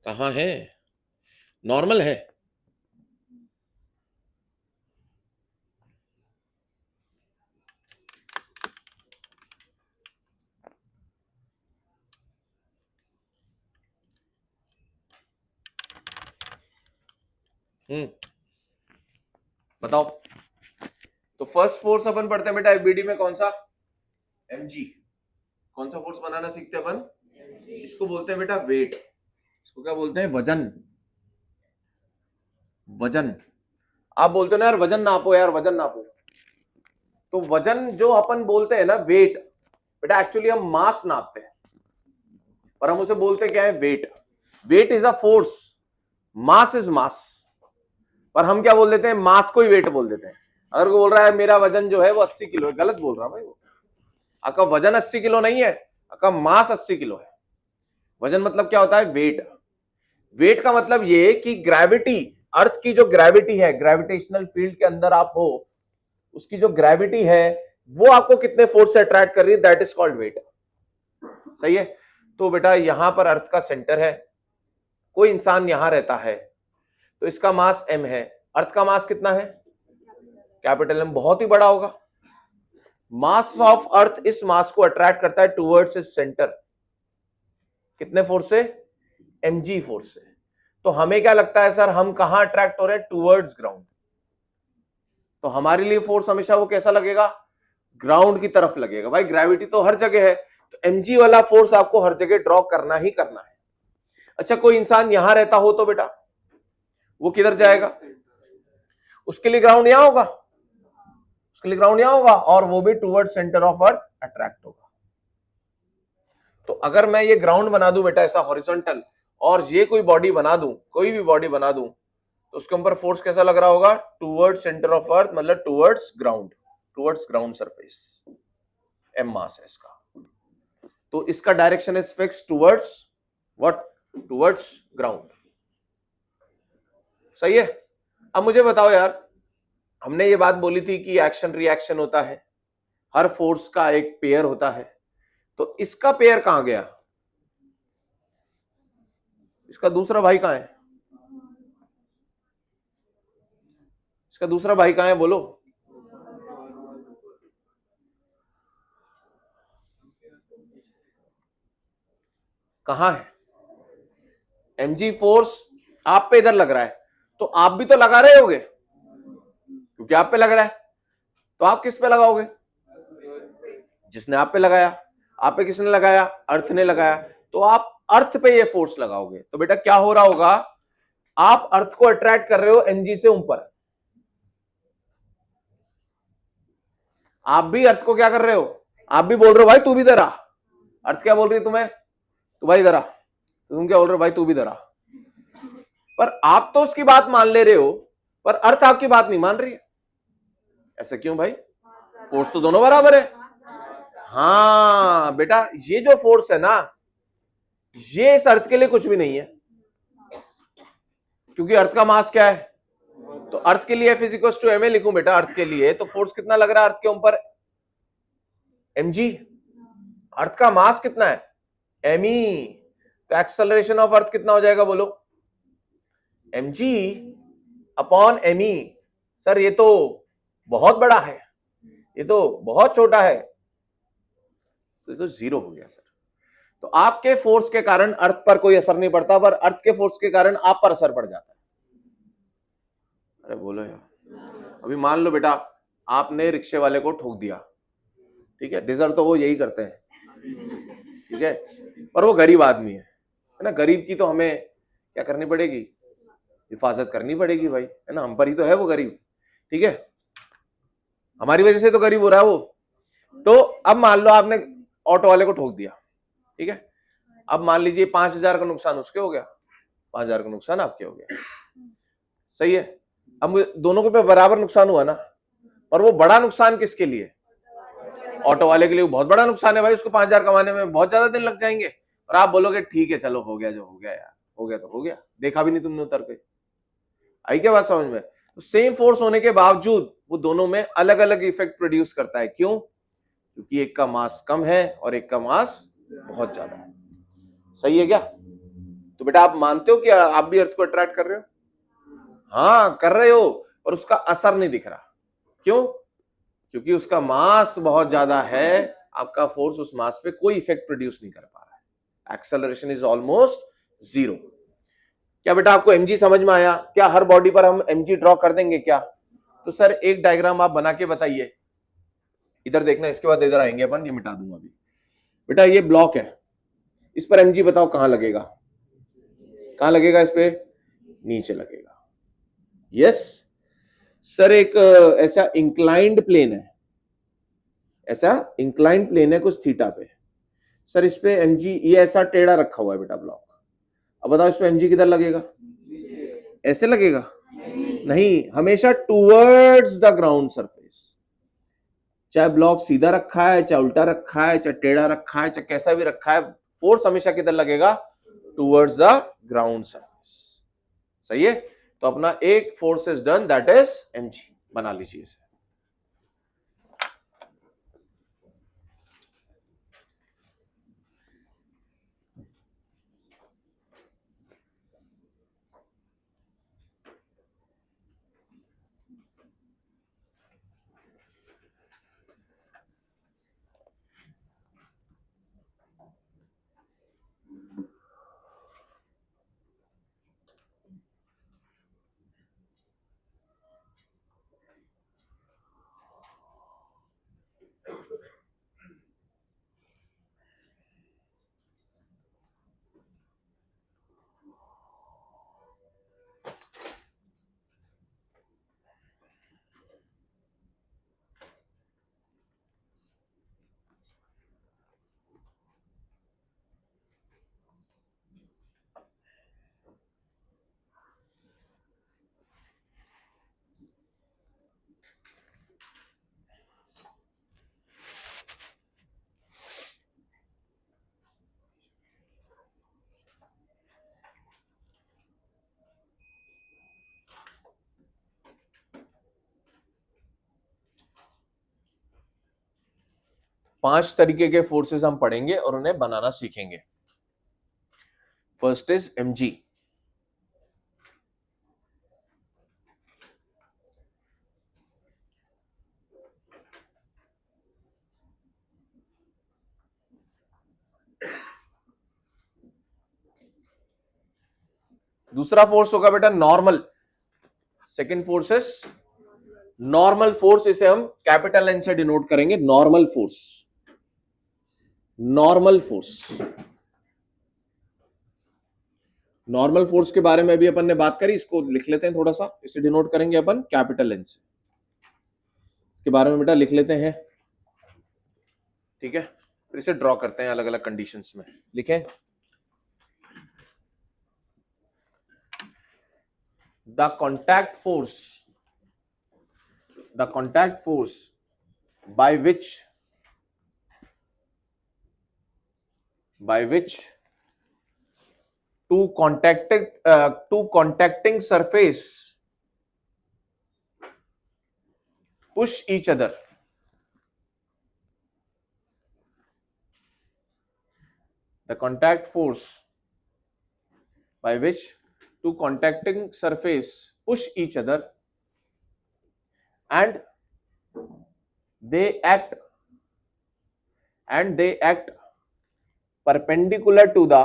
कहाँ है? नॉर्मल है। बताओ। तो फर्स्ट फोर्स अपन पढ़ते हैं बेटा एफबीडी में, कौन सा? एमजी। कौन सा फोर्स बनाना सीखते हैं अपन? इसको बोलते हैं बेटा वेट। इसको क्या बोलते हैं? वजन। वजन। आप बोलते हो ना यार वजन नापो, यार वजन नापो। तो वजन जो अपन बोलते हैं ना वेट, बेटा एक्चुअली हम मास नापते हैं, पर हम उसे बोलते क्या है? Weight. Weight is a force, mass is mass, पर हम क्या बोल देते हैं? मास को ही वेट बोल देते हैं। अगर कोई बोल रहा है मेरा वजन जो है वो 80 किलो है, गलत बोल रहा भाई। वो आपका वजन 80 किलो नहीं है, आपका मास 80 किलो है। वजन मतलब क्या होता है? वेट। वेट का मतलब ये कि ग्रेविटी, अर्थ की जो ग्रेविटी है, ग्रेविटेशनल फील्ड के अंदर आप हो, उसकी जो ग्रेविटी है वो आपको कितने फोर्स से अट्रैक्ट कर रही है, दैट इज कॉल्ड वेट। सही है। तो बेटा यहां पर अर्थ का सेंटर है, कोई इंसान यहां रहता है, तो इसका मास m है। अर्थ का मास कितना है? कैपिटल M, बहुत ही बड़ा होगा। मास ऑफ अर्थ इस मास को अट्रैक्ट करता है टुवर्ड्स इस सेंटर, कितने फोर्स से? mg फोर्स से। तो हमें क्या लगता है सर, हम कहां अट्रैक्ट हो रहे हैं? Towards ground. तो हमारे लिए फोर्स हमेशा वो कैसा लगेगा? ग्राउंड की तरफ लगेगा। भाई ग्रेविटी तो हर जगह है, तो mg वाला फोर्स आपको हर जगह ड्रॉ करना ही करना है। अच्छा कोई इंसान यहां रहता हो तो बेटा वो किधर जाएगा? उसके लिए ग्राउंड यहां होगा, उसके लिए ग्राउंड यहां होगा, और वो भी toward centre of earth attract होगा। तो अगर मैं ये ग्राउंड बना दूं बेटा ऐसा हॉरिजॉन्टल, और ये कोई बॉडी बना दूं, कोई भी बॉडी बना दूं, तो उसके ऊपर फोर्स कैसा लग रहा होगा? टुवर्ड सेंटर ऑफ अर्थ, मतलब towards ground, towards ground surface. M mass है इसका, तो इसका direction is fix towards what? Towards ground. सही है। अब मुझे बताओ यार, हमने ये बात बोली थी कि एक्शन रिएक्शन होता है, हर फोर्स का एक पेयर होता है, तो इसका पेयर कहां गया? इसका दूसरा भाई कहां है? इसका दूसरा भाई कहां है बोलो? कहां है? mg फोर्स आप पे इधर लग रहा है, तो आप भी तो लगा रहे होगे, क्योंकि आप पे लग रहा है, तो आप किस पे लगाओगे? जिसने आप पे लगाया। आप पे किसने लगाया? अर्थ ने लगाया, तो आप अर्थ पे ये फोर्स लगाओगे। तो बेटा क्या हो रहा होगा? आप अर्थ को अट्रैक्ट कर रहे हो mg से ऊपर, आप भी अर्थ को क्या कर रहे हो? आप भी बोल रहे हो भाई तू भी इधर आ। अर्थ क्या बोल रही है तुम्हें? तू भाई इधर आ। तो तुम क्या बोल रहे हो? भाई तू भी इधर आ। पर आप तो उसकी बात मान ले रहे हो, पर अर्थ आपकी बात नहीं मान रही है। ऐसा क्यों भाई? फोर्स तो दोनों बराबर है। हाँ बेटा, ये जो फोर्स है ना, ये इस अर्थ के लिए कुछ भी नहीं है, क्योंकि अर्थ का मास क्या है? तो अर्थ के लिए F = ma लिखूं बेटा, अर्थ के लिए तो फोर्स कितना लग रहा है अर्थ के ऊपर? mg। अर्थ का मास कितना है? me। तो एक्सेलरेशन ऑफ अर्थ कितना हो जाएगा बोलो? mg upon me। सर ये तो बहुत बड़ा है, ये तो बहुत छोटा है, तो ये तो जीरो हो गया सर। तो आपके फोर्स के कारण अर्थ पर कोई असर नहीं पड़ता, पर अर्थ के फोर्स के कारण आप पर असर पड़ जाता है। अरे बोलो यार, अभी मान लो बेटा आपने रिक्शे वाले को ठोक दिया, ठीक है, डिजर्व तो वो यही करते हैं, ठीक है, पर वो गरीब आदमी है ना, गरीब की तो हमें क्या करनी पड़ेगी? हिफाजत करनी पड़ेगी भाई, है ना, हम पर ही तो है वो गरीब, ठीक है, हमारी वजह से तो गरीब हो रहा है वो। तो अब मान लो आपने ऑटो वाले को ठोक दिया, ठीक है, अब मान लीजिए 5,000 का नुकसान उसके हो गया, 5,000 का नुकसान आपके हो गया, सही है। अब दोनों के पे बराबर नुकसान हुआ ना, और वो बड़ा नुकसान किसके लिए? ऑटो वाले के लिए बहुत बड़ा नुकसान है भाई, उसको 5,000 कमाने में बहुत ज्यादा दिन लग जाएंगे, और आप बोलोगे ठीक है चलो हो गया जो हो गया यार, हो गया तो हो गया, देखा भी नहीं तुमने उतर के। आई क्या बात समझ में? तो सेम फोर्स होने के बावजूद वो दोनों में अलग अलग इफेक्ट प्रोड्यूस करता है। क्यों? क्योंकि एक का मास कम है और एक का मास बहुत ज्यादा है। सही है क्या? तो बेटा आप मानते हो कि आप भी अर्थ को अट्रैक्ट कर रहे हो? हाँ कर रहे हो, पर उसका असर नहीं दिख रहा। क्यों? क्योंकि उसका मास बहुत ज्यादा है, आपका फोर्स उस मास पे कोई इफेक्ट प्रोड्यूस नहीं कर पा रहा है। Acceleration is almost zero. क्या बेटा आपको एमजी समझ में आया? क्या हर बॉडी पर हम एमजी ड्रॉ कर देंगे क्या? तो सर एक डायग्राम आप बना के बताइए। इधर देखना, इसके बाद इधर आएंगे अपन, ये मिटा दूंगा अभी। बेटा ये ब्लॉक है, इस पर एमजी बताओ कहां लगेगा? कहां लगेगा? इस पे नीचे लगेगा। यस सर, एक ऐसा इंक्लाइंड प्लेन है, ऐसा इंक्लाइंड प्लेन है कुछ थीटा पे। सर इस पे एमजी, ये ऐसा टेढ़ा रखा हुआ है बेटा ब्लॉक। अब बताओ इस पे एमजी किधर लगेगा? ऐसे लगेगा? नहीं, हमेशा टूवर्ड्स द ग्राउंड सरफेस। चाहे ब्लॉक सीधा रखा है, चाहे उल्टा रखा है, चाहे टेढ़ा रखा है, चाहे कैसा भी रखा है, फोर्स हमेशा किधर लगेगा? Towards the ground surface. सही है? तो अपना एक force is done, that is MG. बना लीजिए इसे। पांच तरीके के फोर्सेस हम पढ़ेंगे और उन्हें बनाना सीखेंगे। First is MG. दूसरा फोर्स होगा बेटा normal. Second force is normal force, इसे हम कैपिटल एन से डिनोट करेंगे, normal force. Normal force, normal force के बारे में भी अपन ने बात करी, इसको लिख लेते हैं थोड़ा सा, इसे डिनोट करेंगे अपन कैपिटल एन से। इसके बारे में बेटा लिख लेते हैं, ठीक है? फिर इसे ड्रॉ करते हैं अलग अलग कंडीशंस में। लिखें, the contact force by which two contacting surface push each other. The contact force by which two contacting surface push each other and they act perpendicular to the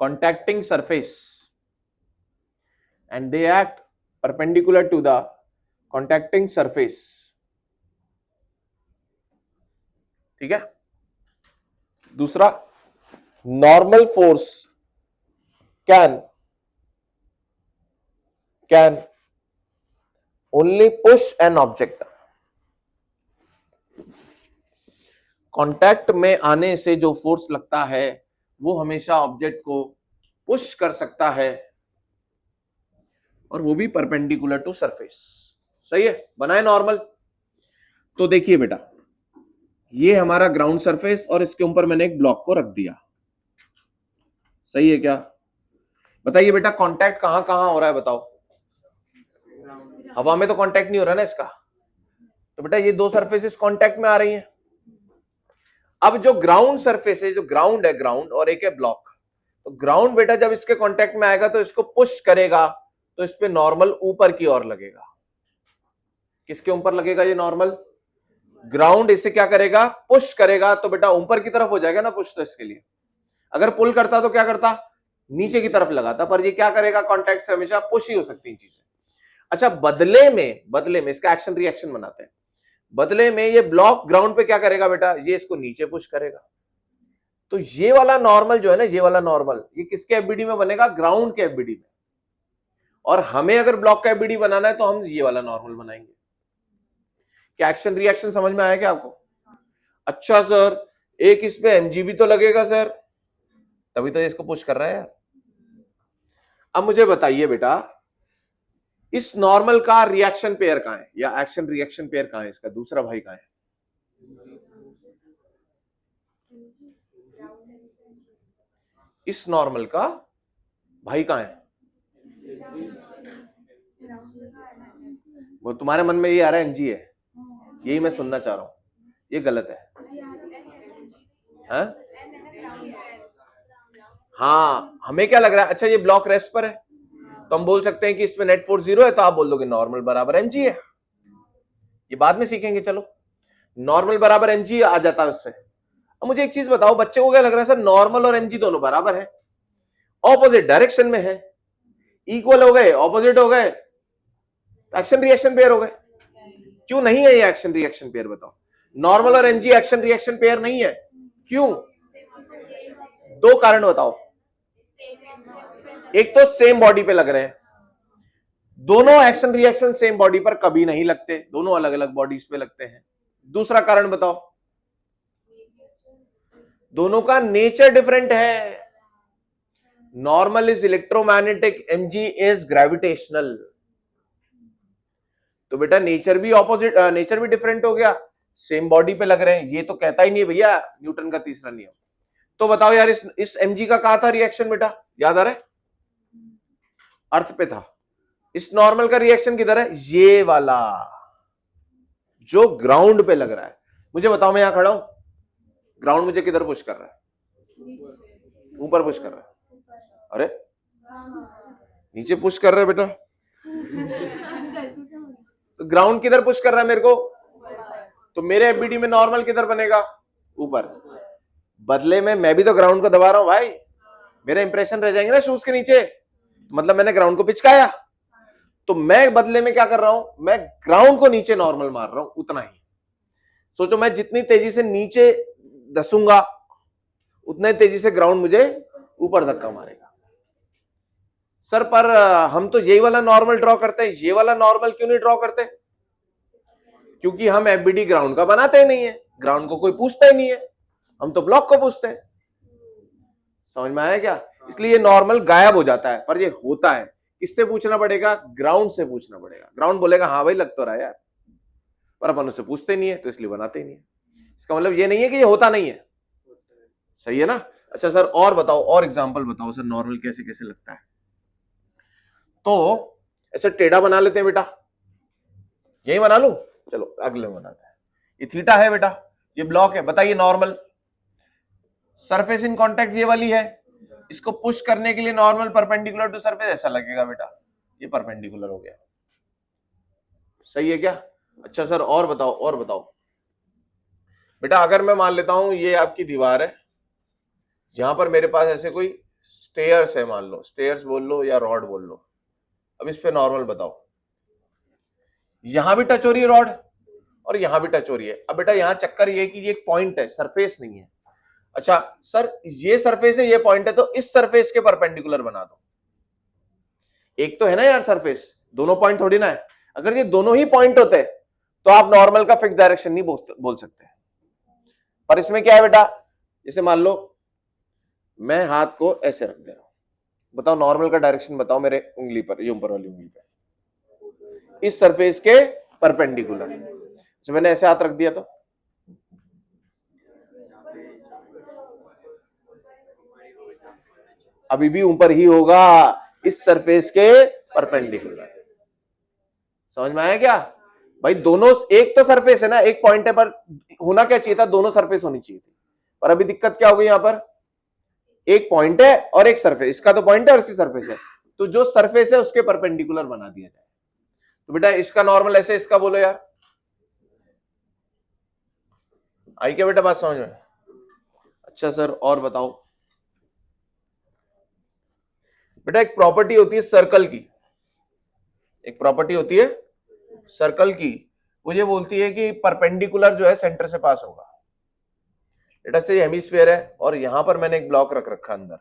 contacting surface, and they act perpendicular to the contacting surface. ठीक है? दूसरा, normal force can only push an object. Contact में आने से जो force लगता है वो हमेशा ऑब्जेक्ट को पुश कर सकता है, और वो भी परपेंडिकुलर टू सरफेस। सही है? बनाए नॉर्मल। तो देखिए बेटा, ये हमारा ग्राउंड सरफेस और इसके ऊपर मैंने एक ब्लॉक को रख दिया। सही है क्या? बताइए बेटा, कांटेक्ट कहां कहां हो रहा है बताओ? हवा में तो कांटेक्ट नहीं हो रहा ना इसका, तो बेटा ये दो सरफेसेस कांटेक्ट में आ रही हैं। अब जो ग्राउंड सरफेस है, जो ग्राउंड है, ग्राउंड और एक है ब्लॉक, तो ग्राउंड बेटा जब इसके कांटेक्ट में आएगा तो इसको पुश करेगा, तो इस पे नॉर्मल ऊपर की ओर लगेगा। किसके ऊपर लगेगा ये नॉर्मल? ग्राउंड इसे क्या करेगा? पुश करेगा, तो बेटा ऊपर की तरफ हो जाएगा ना पुश। तो इसके लिए अगर पुल करता तो क्या करता? नीचे की तरफ लगाता, पर ये क्या करेगा? कांटेक्ट से हमेशा पुश ही हो सकती है चीजें। अच्छा, बदले में इसका एक्शन रिएक्शन बनाते हैं। बदले में ये ब्लॉक ग्राउंड पे क्या करेगा बेटा? ये इसको नीचे पुश करेगा। तो ये वाला नॉर्मल जो है ना, ये वाला नॉर्मल, ये किसके एफबीडी में बनेगा? ग्राउंड के एफबीडी में। और हमें अगर ब्लॉक का एफबीडी बनाना है तो हम ये वाला नॉर्मल बनाएंगे। क्या एक्शन रिएक्शन समझ में आया क्या आपको? अच्छा सर, एक इस पे एमजी भी तो लगेगा सर, तभी तो इसको पुश कर रहा है यार। अब मुझे बताइए बेटा, इस नॉर्मल का रिएक्शन पेयर कहां है, या एक्शन रिएक्शन पेयर कहां है? इसका दूसरा भाई कहां है? इस नॉर्मल का भाई कहां है? वो तुम्हारे मन में ये आ रहा है एनजी है, यही मैं सुनना चाह रहा हूं, ये गलत है। हाँ, हमें क्या लग रहा है? अच्छा, ये ब्लॉक रेस्ट पर है, तो हम बोल सकते हैं कि इसमें नेट फोर्स 0 है, तो आप बोल दोगे नॉर्मल बराबर एमजी है। ये बाद में सीखेंगे, चलो नॉर्मल बराबर एमजी आ जाता है उससे। अब मुझे एक चीज बताओ, बच्चे को क्या लग रहा है? सर नॉर्मल और एमजी दोनों बराबर है, ऑपोजिट डायरेक्शन में है, इक्वल हो गए, ऑपोजिट हो गए, एक्शन रिएक्शन पेयर हो गए। क्यों नहीं है ये एक्शन रिएक्शन पेयर? बताओ। नॉर्मल और एमजी एक्शन रिएक्शन पेयर नहीं है, क्यों? दो कारण बताओ। एक तो सेम बॉडी पे लग रहे हैं, दोनों एक्शन रिएक्शन सेम बॉडी पर कभी नहीं लगते, दोनों अलग अलग बॉडीज पे लगते हैं। दूसरा कारण बताओ, दोनों का नेचर डिफरेंट है। Normal is electromagnetic, MG is gravitational. तो बेटा नेचर भी ऑपोजिट, नेचर भी डिफरेंट हो गया, सेम बॉडी पे लग रहे हैं, ये तो कहता ही नहीं भैया न्यूटन का तीसरा नियम। तो बताओ यार, इस एमजी का कहा था रिएक्शन बेटा? याद आ रहा है? अर्थ पे था। इस नॉर्मल का रिएक्शन किधर है? ये वाला जो ग्राउंड पे लग रहा है। मुझे बताओ, मैं यहां खड़ा हूं, ग्राउंड मुझे किधर पुश कर रहा है? ऊपर पुश कर रहा है। अरे नीचे पुश कर रहा है बेटा, तो ग्राउंड किधर पुश कर रहा है मेरे को? तो मेरे एफबीडी में नॉर्मल किधर बनेगा? ऊपर। बदले में मैं भी तो ग्राउंड को दबा रहा हूं भाई, मेरे इंप्रेशन रह जाएंगे ना शूज के नीचे, मतलब मैंने ग्राउंड को पिचकाया। तो मैं बदले में क्या कर रहा हूं? मैं ग्राउंड को नीचे नॉर्मल मार रहा हूं, उतना ही। सोचो, मैं जितनी तेजी से नीचे धसूंगा उतने तेजी से ग्राउंड मुझे ऊपर धक्का मारेगा। सर पर हम तो यही वाला नॉर्मल ड्रॉ करते हैं, ये वाला नॉर्मल क्यों नहीं ड्रॉ करते? क्योंकि हम एफबीडी ग्राउंड का बनाते ही नहीं है, ग्राउंड को कोई पूछता ही नहीं है, हम तो ब्लॉक को पूछते हैं। समझ में आया क्या? इसलिए नॉर्मल गायब हो जाता है, पर ये होता है। किससे पूछना पड़ेगा? ग्राउंड से पूछना पड़ेगा। ग्राउंड बोलेगा हाँ भाई लग तो रहा है यार, पर अपन उससे पूछते नहीं है, तो इसलिए बनाते ही नहीं है। इसका मतलब ये नहीं है कि ये होता नहीं है, सही है ना? अच्छा सर और बताओ, और एग्जांपल बताओ सर, नॉर्मल कैसे कैसे लगता है? तो ऐसे टेढ़ा बना लेते हैं बेटा, यही बना लूं? चलो अगले में बनाते हैं। ये थीटा है बेटा, ये ब्लॉक है, बताइए नॉर्मल सरफेस इन कांटेक्ट ये वाली है, इसको पुश करने के लिए नॉर्मल परपेंडिकुलर टू सरफेस ऐसा लगेगा बेटा, ये परपेंडिकुलर हो गया, सही है क्या? अच्छा सर और बताओ, और बताओ बेटा, अगर मैं मान लेता हूं ये आपकी दीवार है, यहां पर मेरे पास ऐसे कोई स्टेयर्स है, मान लो स्टेयर्स बोल लो या रॉड बोल लो। अब इस पे नॉर्मल बताओ, यहां भी टच हो रही है रॉड और यहां भी टच हो रही है। अब बेटा यहां चक्कर ये कि ये एक पॉइंट है, सरफेस नहीं है। अच्छा सर ये सरफेस है, ये पॉइंट है, तो इस सरफेस के परपेंडिकुलर बना दो। एक तो है ना यार सरफेस, दोनों पॉइंट थोड़ी ना है। अगर ये दोनों ही पॉइंट होते तो आप नॉर्मल का फिक्स डायरेक्शन नहीं बोल सकते। पर इसमें क्या है बेटा, जैसे मान लो मैं हाथ को ऐसे रख दे रहा हूं, बताओ नॉर्मल का डायरेक्शन बताओ मेरे उंगली पर, ये ऊपर वाली उंगली पे, इस सरफेस के परपेंडिकुलर। तो मैंने ऐसे हाथ रख दिया तो अभी भी ऊपर ही होगा, इस सरफेस के परपेंडिकुलर। समझ में आया क्या भाई? दोनों, एक तो सरफेस है ना, एक पॉइंट है, पर होना क्या चाहिए था? दोनों सरफेस होनी चाहिए थी। पर अभी दिक्कत क्या हो गई, यहां पर एक पॉइंट है और एक सरफेस, इसका तो पॉइंट है और इसकी सरफेस है, तो जो सरफेस है उसके परपेंडिकुलर बना दिया जाए। तो बेटा इसका नॉर्मल ऐसे, इसका बोलो यार, आई क्या बेटा बात समझ में? अच्छा सर और बताओ बेटा, एक प्रॉपर्टी होती है सर्कल की, एक प्रॉपर्टी होती है सर्कल की, वो ये बोलती है कि परपेंडिकुलर जो है सेंटर से पास होगा। बेटा से हेमिस्फीयर है और यहां पर मैंने एक ब्लॉक रख रखा अंदर,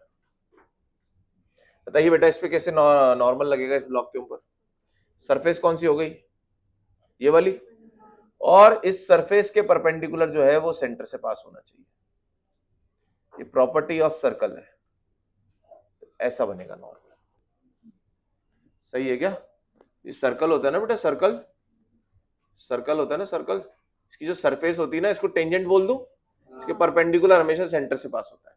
बताइए बेटा इस पे कैसे नॉर्मल लगेगा इस ब्लॉक के ऊपर? सरफेस कौन सी हो गई, ये वाली, और इस सरफेस के परपेंडिकुलर जो है वो सेंटर से पास होना चाहिए, ये प्रॉपर्टी ऑफ सर्कल है, ऐसा बनेगा नॉर्मल। सही है क्या? ये सर्कल होता है ना बेटा, सर्कल, सर्कल होता है ना सर्कल, इसकी जो सरफेस होती है ना, इसको टेंजेंट बोल दूं, इसके परपेंडिकुलर हमेशा सेंटर से पास होता है।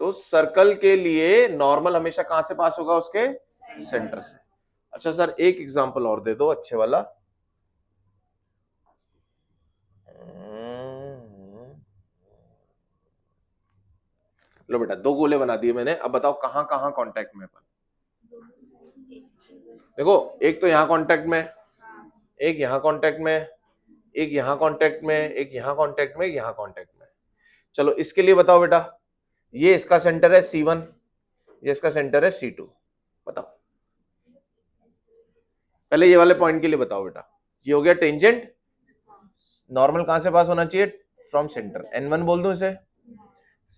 तो सर्कल के लिए नॉर्मल हमेशा कहां से पास होगा, उसके सेंटर से। अच्छा सर एक एग्जांपल और दे दो अच्छे वाला। लो बेटा दो गोले बना दिए मैंने, अब बताओ कहां कहां कांटेक्ट में अपन? देखो एक तो यहां कांटेक्ट में, एक यहां कांटेक्ट में, एक यहां कांटेक्ट में, एक यहां कांटेक्ट में, एक यहां कांटेक्ट में। चलो इसके लिए बताओ बेटा, ये इसका सेंटर है C1, ये इसका सेंटर है C2, बताओ पहले ये वाले पॉइंट के लिए बताओ बेटा। ये हो गया टेंजेंट, नॉर्मल कहां से पास होना चाहिए, फ्रॉम सेंटर। N1 बोल दूं इसे,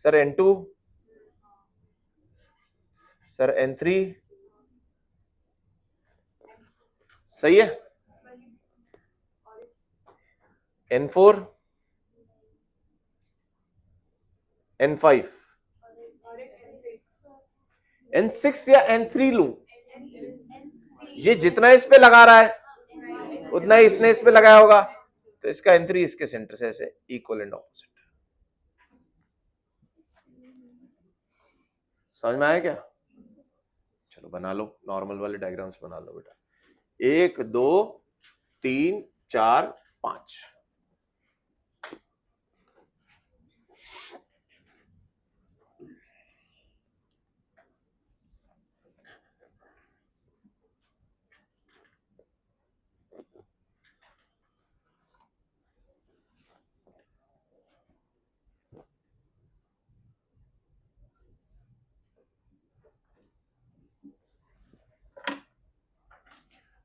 सर N2, सर N3, सही है, N4, N5, N6 या N3 लू, ये जितना इस पे लगा रहा है उतना ही इसने इस पे लगाया होगा, तो इसका N3 इसके सेंटर से ऐसे इक्वल एंड ऑपोजिट। समझ में आया क्या? चलो बना लो नॉर्मल वाले डायग्राम्स बना लो बेटा, 1 2 3 4 5।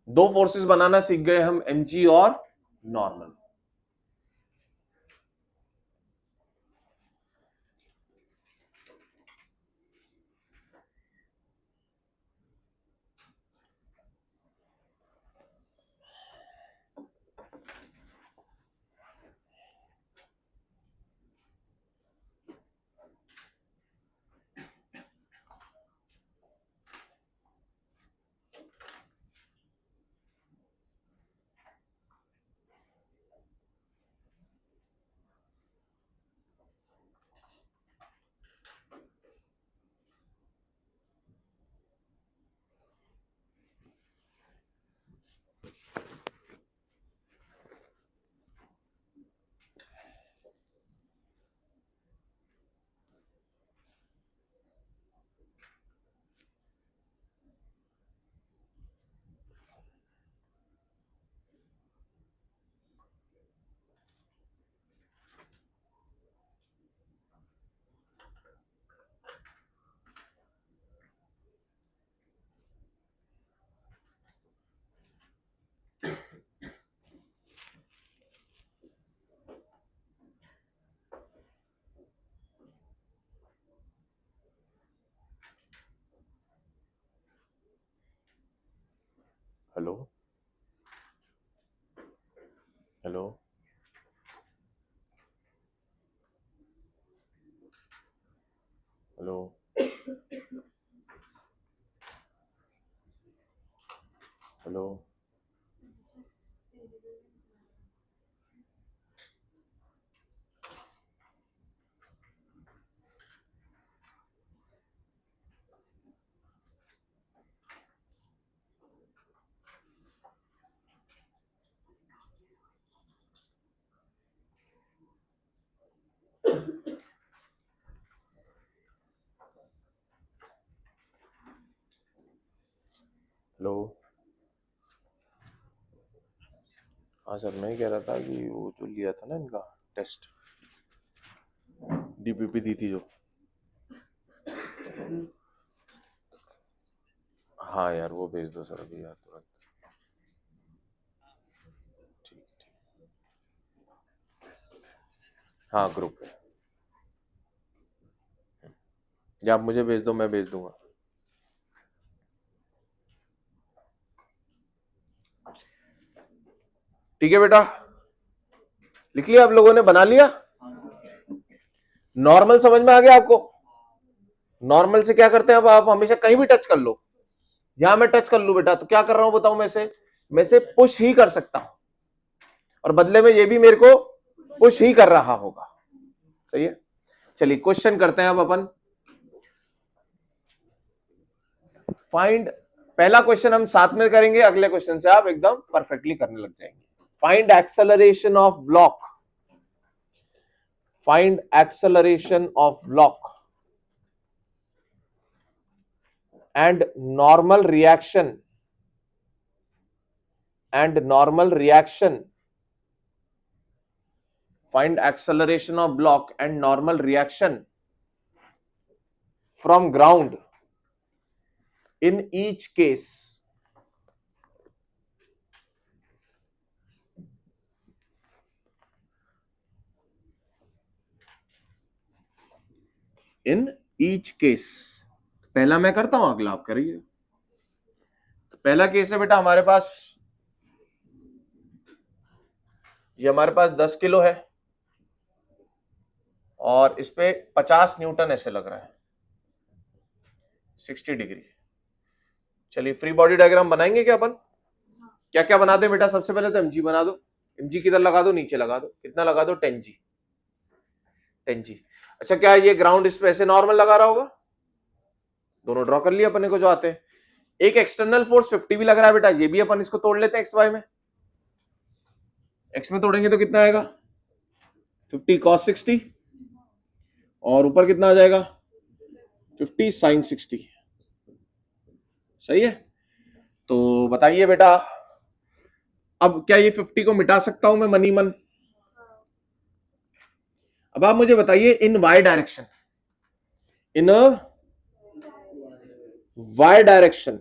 दो फोर्सेस बनाना सीख गए हम, mg और normal. Hello hello hello hello, hello. हाँ सर, मैं कह रहा था कि वो जो लिया था ना इनका टेस्ट, डीपीपी दी थी जो। हाँ यार, वो भेज दो सर अभी यार तुरंत। ठीक ठीक। हाँ ग्रुप पे, या आप मुझे भेज दो, मैं भेज दूंगा। ठीक है बेटा, लिख लिया आप लोगों ने, बना लिया? नॉर्मल समझ में आ गया आपको? नॉर्मल से क्या करते हैं, अब आप हमेशा कहीं भी टच कर लो। यहां मैं टच कर लू बेटा, तो क्या कर रहा हूं बताऊं? मैं से पुश ही कर सकता हूं, और बदले में ये भी मेरे को पुश ही कर रहा होगा। सही है। चलिए क्वेश्चन करते हैं अब अपन। फाइंड, पहला क्वेश्चन हम साथ में करेंगे, अगले क्वेश्चन से आप एकदम परफेक्टली करने लग जाएंगे। Find acceleration of block, find acceleration of block and normal reaction find acceleration of block and normal reaction from ground in each case. In each case, पहला मैं करता हूं, अगला आप करिए। तो पहला केस है बेटा हमारे पास, ये हमारे पास 10 किलो है और इस पे 50 न्यूटन ऐसे लग रहा है 60 डिग्री। चलिए फ्री बॉडी डायग्राम बनाएंगे क्या अपन? क्या क्या बना दे बेटा? सबसे पहले तो एमजी बना दो। एमजी किधर लगा दो? नीचे लगा दो। कितना लगा दो? 10G। 10G। अच्छा, क्या ये ग्राउंड इस पे ऐसे नॉर्मल लगा रहा होगा? दोनों ड्रॉ कर लिया अपने को जो आते हैं। एक एक्सटर्नल फोर्स 50 भी लग रहा है बेटा, ये भी अपन इसको तोड़ लेते हैं एक्स वाई में। एक्स में तोड़ेंगे तो कितना आएगा? 50 cos 60, और ऊपर कितना आ जाएगा? 50 sin 60। सही है। तो बताइए बेटा, अब क्या ये 50 को मिटा सकता हूं मैं मनी मन? अब आप मुझे बताइए, इन वाई डायरेक्शन, इन वाई डायरेक्शन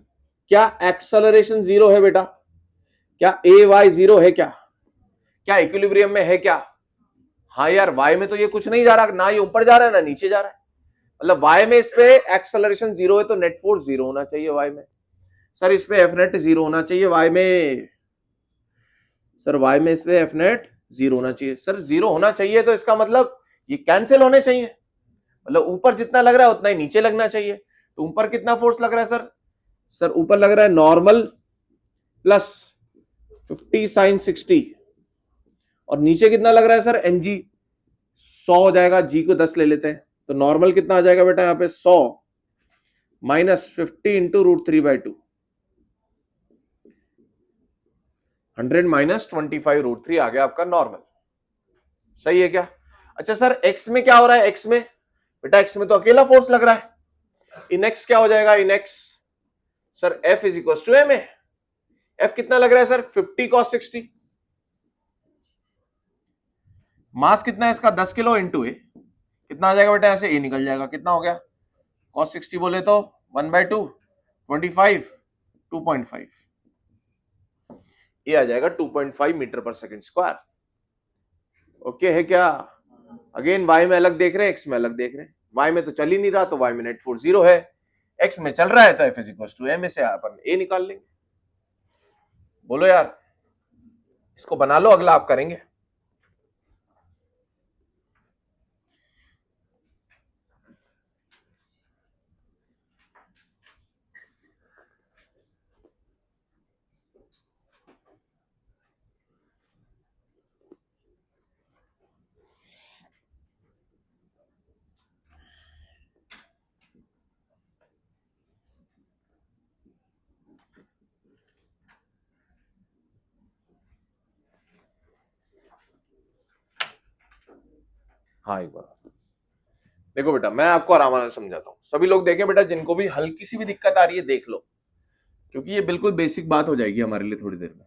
क्या एक्सेलरेशन जीरो है बेटा? क्या ए वाई जीरो है? क्या इक्विलिब्रियम में है क्या? हाँ यार, वाई में तो ये कुछ नहीं जा रहा, ना ये ऊपर जा रहा है ना नीचे जा रहा है। मतलब वाई में इस पे एक्सेलरेशन जीरो है, तो नेट फोर्स जीरो होना चाहिए वाई में। सर इस पे एफ नेट जीरो होना चाहिए वाई में। सर वाई में इस पे एफ नेट जीरो होना चाहिए। सर जीरो होना चाहिए तो इसका मतलब ये कैंसिल होने चाहिए, मतलब ऊपर जितना लग रहा है उतना ही नीचे लगना चाहिए। तो ऊपर कितना फोर्स लग रहा है सर? सर ऊपर लग रहा है नॉर्मल प्लस 50 साइन 60, और नीचे कितना लग रहा है सर? एनजी 100 हो जाएगा, जी को 10 ले लेते हैं, तो नॉर्मल कितना आ जाएगा बेटा यहाँ पे? 100 माइनस 50 इंटू √3/2, 100 माइनस 25 √3 आ गया आपका नॉर्मल। सही है क्या? अच्छा सर एक्स में क्या हो रहा है? एक्स में बेटा, एक्स में तो अकेला फोर्स लग रहा है। इन एक्स क्या हो जाएगा? In X sir F is equal to M A. F कितना लग रहा है सर? 50 cos 60। मास कितना है इसका? 10 किलो इंटू ए, कितना आ जाएगा बेटा? ऐसे ए निकल जाएगा, कितना हो गया? cos 60 बोले तो 1/2, 25, 2.5, ये आ जाएगा 2.5 मीटर पर सेकंड स्क्वायर। ओके है क्या? अगेन वाई में अलग देख रहे हैं, एक्स में अलग देख रहे हैं। वाई में तो चल ही नहीं रहा, तो वाई में नेट फोर्स जीरो है। एक्स में चल रहा है, तो F is equal to M से अपन ए निकाल लेंगे। बोलो यार, इसको बना लो, अगला आप करेंगे। हाँ एक बार देखो बेटा, मैं आपको आराम से समझाता हूँ। सभी लोग देखें बेटा, जिनको भी हल्की सी भी दिक्कत आ रही है देख लो। क्योंकि ये बिल्कुल बेसिक बात हो जाएगी हमारे लिए थोड़ी देर में।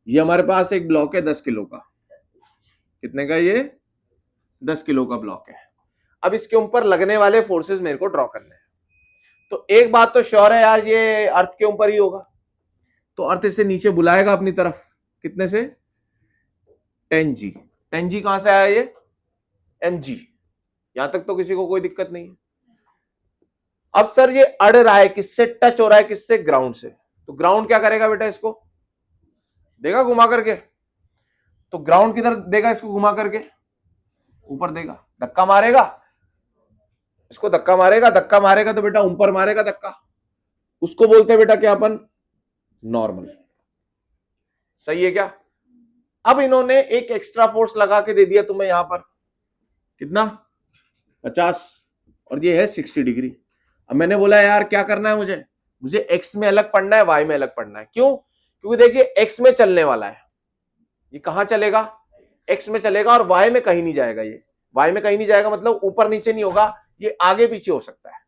ये हमारे पास एक ब्लॉक है 10 किलो का। कितने का? ये 10 किलो का ब्लॉक है। अब इसके ऊपर लगने वाले फोर्सेस मेरे को ड्रॉ करने हैं। तो एक बात तो श्योर है यार, ये अर्थ के ऊपर ही होगा, तो अर्थ इसे नीचे बुलाएगा अपनी तरफ। कितने से? 10g। 10g कहां से आया? ये mg। यहां तक तो किसी को कोई दिक्कत नहीं है। अब सर ये अड़ रहा है, किससे टच हो रहा है? किससे? ग्राउंड से। तो ग्राउंड क्या करेगा बेटा? इसको देगा घुमा करके। तो ग्राउंड किधर देगा? इसको घुमा करके ऊपर देगा, धक्का मारेगा, इसको धक्का मारेगा। धक्का मारेगा तो बेटा ऊपर मारेगा धक्का, उसको बोलते हैं बेटा क्या अपन? नॉर्मल। सही है क्या? अब इन्होंने एक एक्स्ट्रा फोर्स लगा के दे दिया तुम्हें यहां पर, कितना? 50, और ये है 60 डिग्री। अब मैंने बोला यार क्या करना है मुझे एक्स में अलग पढ़ना है, वाई में अलग पढ़ना है। क्यों? क्योंकि देखिए एक्स में चलने वाला है, ये कहां चलेगा? एक्स में चलेगा, और वाई में कहीं नहीं जाएगा। ये वाई में कहीं नहीं जाएगा मतलब ऊपर नीचे नहीं होगा, ये आगे पीछे हो सकता है।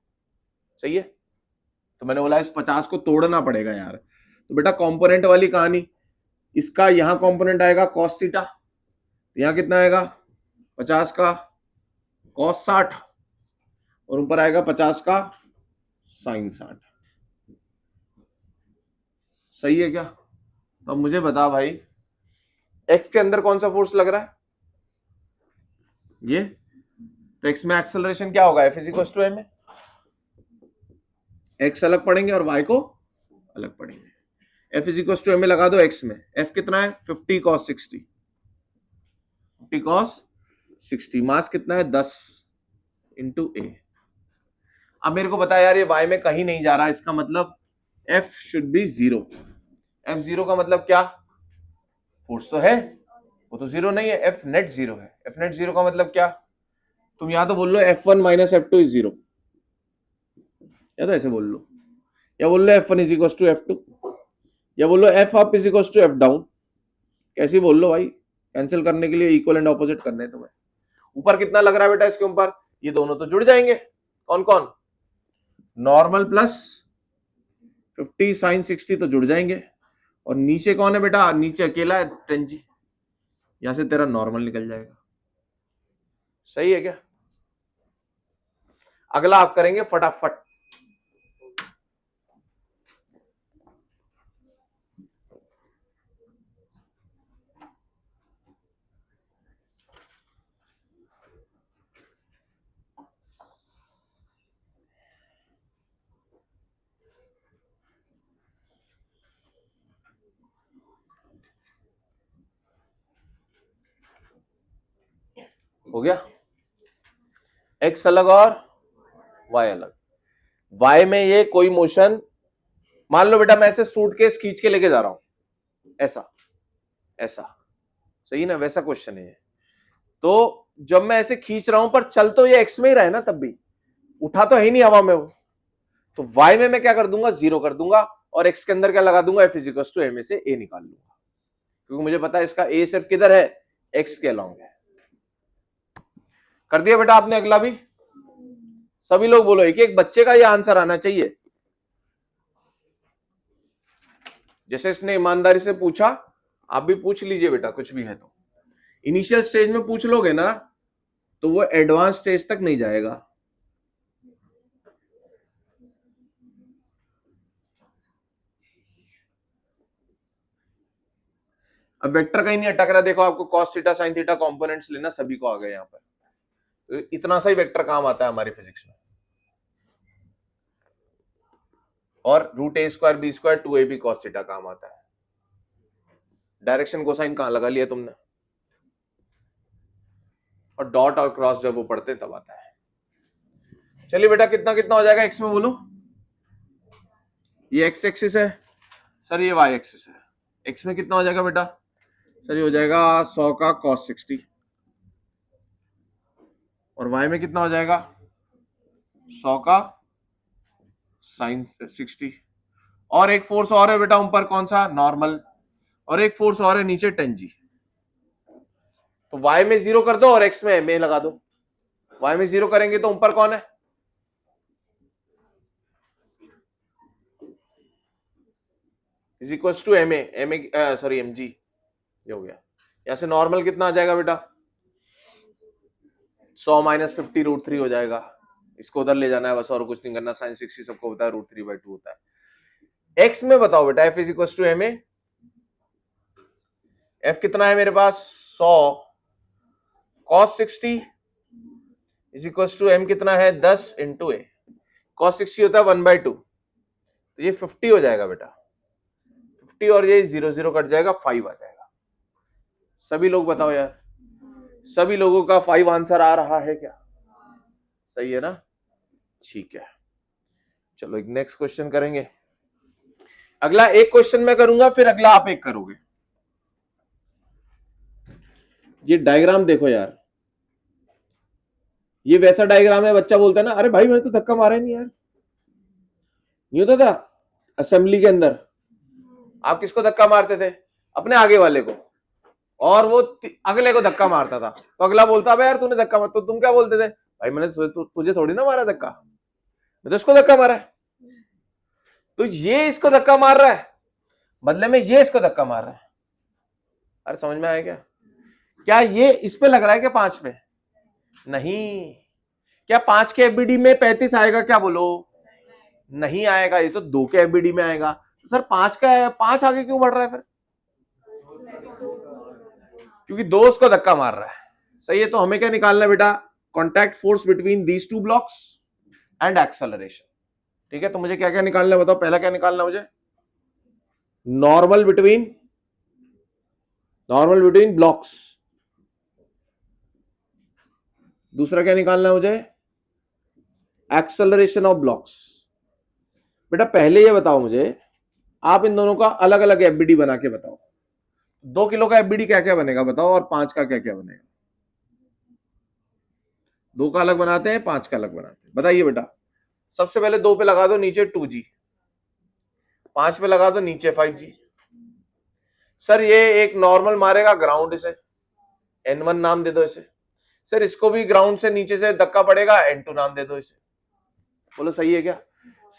सही है? तो मैंने बोला इस 50 को तोड़ना पड़ेगा यार। तो बेटा कंपोनेंट वाली कहानी, इसका यहां कंपोनेंट आएगा cos थीटा, यहां कितना आएगा? 50 का cos 60, और ऊपर आएगा 50 का sin 60। सही है क्या? तो अब मुझे बता भाई, एक्स के अंदर कौन सा फोर्स लग रहा है? ये। तो एक्स में एक्सेलरेशन क्या होगा? F = ma। एक्स अलग पढ़ेंगे और वाई को अलग पढ़ेंगे। F = ma लगा दो एक्स में। F कितना है? 50 cos 60। 50 cos 60। मास कितना है? 10 इंटू a। अब मेरे को बता यार, ये y में कहीं नहीं जा रहा, इसका मतलब F शुड बी 0। F 0 का मतलब क्या? फोर्स तो है, वो तो 0 नहीं है, F नेट 0 है। F नेट 0 का मतलब क्या? तुम यहां तो बोल लो F1 - F2 = 0, या तो ऐसे बोल लो, या बोल लो F1 = F2, या बोल लो F अप = F डाउन। कैसे बोल लो भाई, कैंसिल करने के लिए इक्वल एंड ऑपोजिट करने हैं तुम्हें। ऊपर कितना लग रहा है बेटा इसके ऊपर? ये दोनों तो जुड़ जाएंगे। कौन कौन? नॉर्मल प्लस 50 sin 60 तो जुड़ जाएंगे। और नीचे कौन है बेटा? नीचे अकेला है 10g, यहां से तेरा नॉर्मल निकल जाएगा। सही है क्या? अगला आप करेंगे फटाफट। हो गया? एक्स अलग और वाई अलग। वाई में ये कोई मोशन, मान लो बेटा मैं ऐसे सूटकेस खींच के लेके जा रहा हूं, ऐसा ऐसा, सही ना? वैसा क्वेश्चन है ये। तो जब मैं ऐसे खींच रहा हूं, पर चल तो ये एक्स में ही रहा है ना, तब भी उठा तो है ही नहीं हवा में वो। तो वाई में मैं क्या कर दूंगा? 0 कर दूंगा, और एक्स के अंदर क्या लगा दूंगा? F = ma से a निकाल लूंगा, क्योंकि मुझे पता है इसका a सिर्फ किधर है? एक्स के अलोंग है। कर दिया बेटा आपने? अगला भी सभी लोग बोलो, एक एक बच्चे का ये आंसर आना चाहिए। जैसे इसने ईमानदारी से पूछा, आप भी पूछ लीजिए बेटा, कुछ भी है तो। इनिशियल स्टेज में पूछ लोगे ना, तो वो एडवांस स्टेज तक नहीं जाएगा। अब वेक्टर कहीं नहीं अटक रहा। देखो आपको cos theta sin theta components लेना सभी को आ गए यहाँ पर। तो इतना सा ही वेक्टर काम आता है हमारी फिजिक्स में। और √a² b² 2ab cos theta काम आता है। डायरेक्शन कोसाइन कहां लगा लिया तुमने? और डॉट और क्रॉस जब वो पढ़ते तब आता है। चलिए बेटा, कितना कितना हो जाएगा एक्स में बोलो? ये एक्स एक्सिस है सर, ये वाई एक्सिस है। एक्स में कितना हो जाएगा बेटा? सर ये हो जाएगा 100 का cos 60, और वाई में कितना हो जाएगा? 100 का sin 60। और एक फोर्स और है बेटा ऊपर, कौन सा? नॉर्मल। और एक फोर्स और है नीचे 10g। तो y में 0 कर दो और x में ma लगा दो। y में 0 करेंगे तो ऊपर कौन है? Is equal to M A sorry M G, ये हो गया। यहां से नॉर्मल कितना आ जाएगा बेटा, 100 माइनस 50 √3 हो जाएगा। इसको उधर ले जाना है बस, और कुछ नहीं करना। साइन 60 सबको होता है, √3/2 होता है। एक्स में बताओ बेटा, F is equal to M A, F कितना है मेरे पास 100 cos 60 is equal to M कितना है 10 इंटू ए। cos 60 होता है 1/2, तो ये 50 हो जाएगा बेटा। 50 और ये 0 0 कट जाएगा, 5 आ जाएगा। सभी लोग बताओ यार, सभी लोगों का 5 आंसर आ रहा है क्या? सही है ना? ठीक है, चलो एक नेक्स्ट क्वेश्चन करेंगे। अगला एक क्वेश्चन मैं करूंगा, फिर अगला आप एक करोगे। ये डायग्राम देखो यार, ये वैसा डायग्राम है, बच्चा बोलता है ना, अरे भाई मैंने तो धक्का मारा ही नहीं यार। नहीं होता था असेंबली के अंदर, आप किसको धक्का मारते थे? अपने आगे वाले को, और वो अगले को धक्का मारता था, तो अगला बोलता है यार तूने धक्का मारा, तो तुम क्या बोलते थे? भाई मैंने तुझे थोड़ी ना मारा धक्का, मैं तो इसको धक्का मारा है। तो ये इसको धक्का मार रहा है, बदले में ये इसको धक्का मार रहा है। अरे समझ में आया क्या? क्या ये इस पे लग रहा है क्या 5 पे? नहीं। क्या 5 के एफबीडी में 35 आएगा क्या? बोलो नहीं आएगा, ये तो 2 के एफबीडी में आएगा। तो सर 5 का है, 5 आगे क्यों बढ़ रहा है फिर? क्योंकि 2 उसको धक्का मार रहा है। सही है, तो हमें क्या निकालना है बेटा? Contact force between these two blocks and acceleration. ठीक है, तो मुझे क्या क्या निकालना है बताओ? पहला क्या निकालना है मुझे? Normal between blocks. दूसरा क्या निकालना है मुझे? Acceleration of blocks. बेटा पहले ये बताओ मुझे, आप इन दोनों का अलग अलग एफबीडी बना के बताओ। 2 किलो का एफबीडी क्या क्या बनेगा बताओ, और 5 का क्या क्या बनेगा? 2 का अलग बनाते हैं, 5 का अलग बनाते हैं, बताइए बेटा। सबसे पहले 2 पे लगा दो नीचे 2G, 5 पे लगा दो नीचे 5G। सर ये एक नॉर्मल मारेगा ग्राउंड से, N1 नाम दे दो इसे। सर इसको भी ग्राउंड से नीचे से धक्का पड़ेगा, N2 नाम दे दो इसे। बोलो सही है क्या?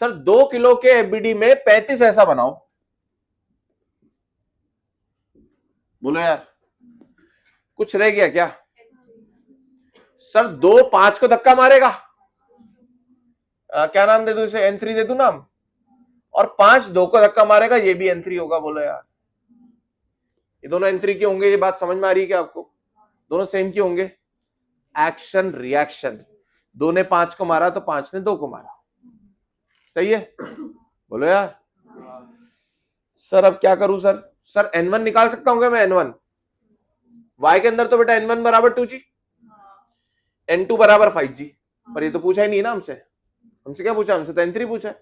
सर 2 किलो के एफबीडी में 35 ऐसा बनाओ। बोलो यार, कुछ रह गया क्या? सर 2 5 को धक्का मारेगा, क्या नाम दे दूं इसे? N3 दे दूं नाम। और 5 2 को धक्का मारेगा, ये भी N3 होगा। बोलो यार, ये दोनों N3 के होंगे। ये बात समझ में आ रही है क्या आपको? दोनों सेम के होंगे। एक्शन रिएक्शन, 2 ने 5 को मारा तो 5 ने 2 को मारा। सही है? बोलो यार। सर अब क्या करूं सर? सर N1 निकाल सकता हूं क्या मैं? N1 y के अंदर तो बेटा N1 बराबर 2G, N2 बराबर 5G। पर ये तो पूछा ही नहीं ना हमसे। हमसे क्या पूछा? हमसे तो N3 पूछा है।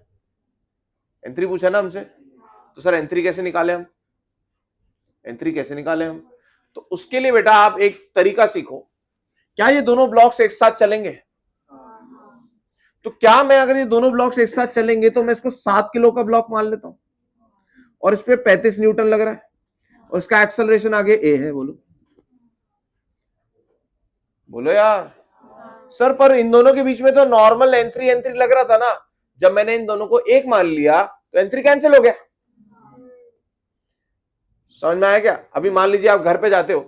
N3 पूछा ना हमसे, तो सर N3 कैसे निकाले हम? N3 कैसे निकाले हम? तो उसके लिए बेटा आप एक तरीका सीखो। क्या ये दोनों ब्लॉक्स एक साथ चलेंगे? तो क्या मैं, अगर ये दोनों ब्लॉक्स एक साथ चलेंगे तो मैं इसको 7 किलो का ब्लॉक मान लेता हूं, और इस पे 35 न्यूटन लग रहा है, और इसका एक्सेलरेशन आगे ए है। बोलो बोलो यार। सर पर इन दोनों के बीच में तो नॉर्मल N3 लग रहा था ना। जब मैंने इन दोनों को एक मान लिया तो N3 कैंसिल हो गया। समझ में आया क्या? अभी मान लीजिए आप घर पे जाते हो